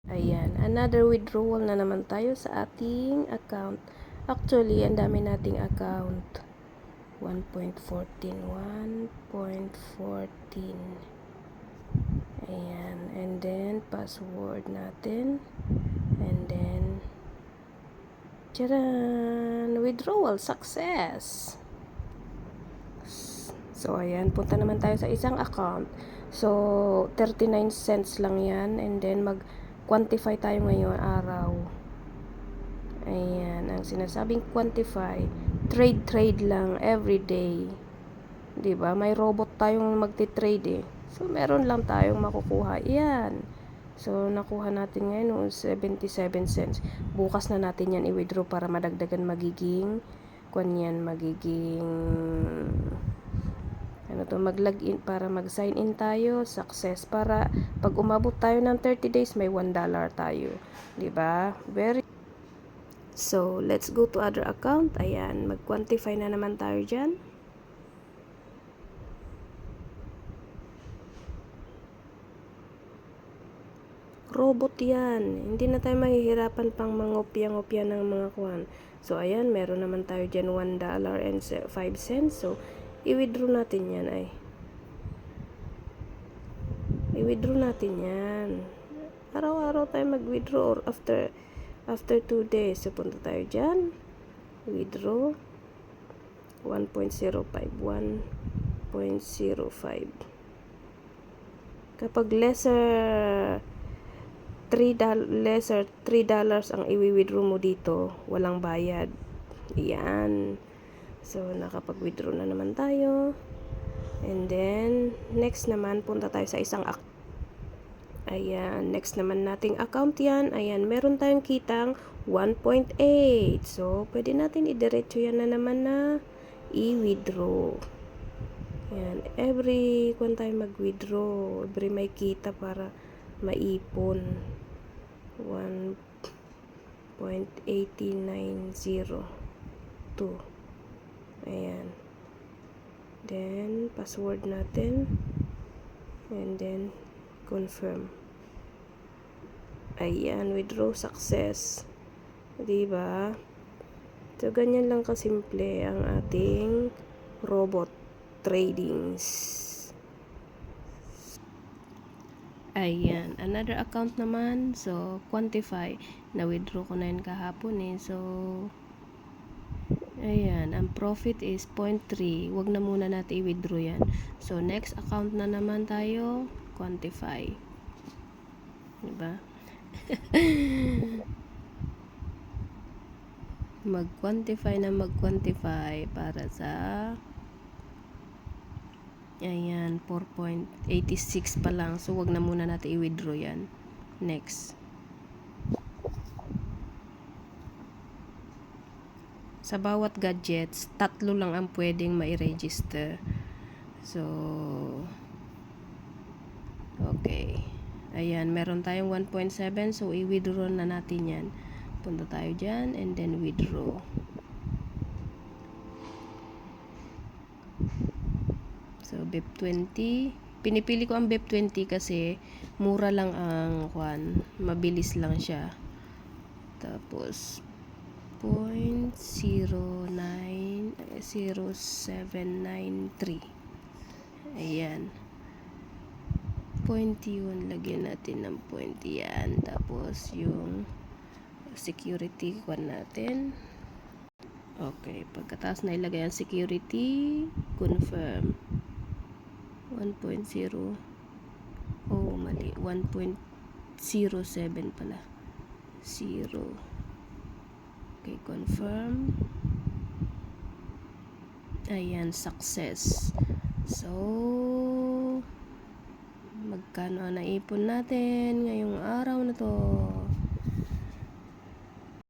Ayan, another withdrawal na naman tayo sa ating account. Actually, ang dami nating account. 1.14. Ayan, and then password natin. And then tcharan! Withdrawal success! So, ayan, punta naman tayo sa isang account. So, 39 cents lang yan. And then, mag-quantify tayo ngayong araw. Ayan, ang sinasabing quantify, trade lang everyday. Diba? May robot tayong magti-trade eh. So, meron lang tayong makukuha. Ayan. So, nakuha natin ngayon 77 cents. Bukas na natin yan i-withdraw para madagdagan magiging mag-login para mag-sign in tayo, success, para pag umabot tayo ng 30 days may $1 tayo, 'di ba? So, let's go to other account. Ayan, mag-quantify na naman tayo diyan. Robot yan. Hindi na tayo mahihirapan pang mangopya-ngopya ng mga kuwan. So, ayan, meron naman tayo dyan $1.05. So, i-withdraw natin yan ay. I-withdraw natin yan. Araw-araw tayo mag-withdraw or after 2 days. So, punta tayo dyan. Withdraw. 1.05. Kapag lesser $3 ang i-withdraw mo dito, walang bayad. Yan. So, nakapag-withdraw na naman tayo. And then, next naman, punta tayo sa isang account. Ayan, next naman nating account yan. Ayan, meron tayong kitang 1.8. So, pwede natin i-diretso yan na naman na i-withdraw. Ayan, every kung tayo mag-withdraw, every may kita para maipon. 1.8902. Ayan. Then, password natin. And then, confirm. Ayan, withdraw success. Diba? So, ganyan lang kasimple ang ating robot tradings. Ayan, another account naman. So, quantify. Na-withdraw ko na yun kahapon eh. So, ayan, ang profit is 0.3. Huwag na muna natin i-withdraw yan. So, next account na naman tayo. Quantify. Diba? mag-quantify para sa ayan, 4.86 pa lang. So, wag na muna natin i-withdraw yan. Next. Sa bawat gadgets, 3 lang ang pwedeng ma-register. So, okay. Ayan, meron tayong 1.7. So, i-withdraw na natin yan. Punta tayo dyan and then withdraw. So, BEP20. Pinipili ko ang BEP20 kasi mura lang ang kwan. Mabilis lang siya. Tapos, 0.0793. Ayan. 0.1. Lagyan natin ng 0. Yan. Tapos, yung security kwan natin. Okay. Pagkatapos na ilagay ang security, confirm. 1.0. Oh, mali. 1.07 pala. 0. Okay, confirm. Ayan, success. So, magkano ang naipon natin ngayong araw na to?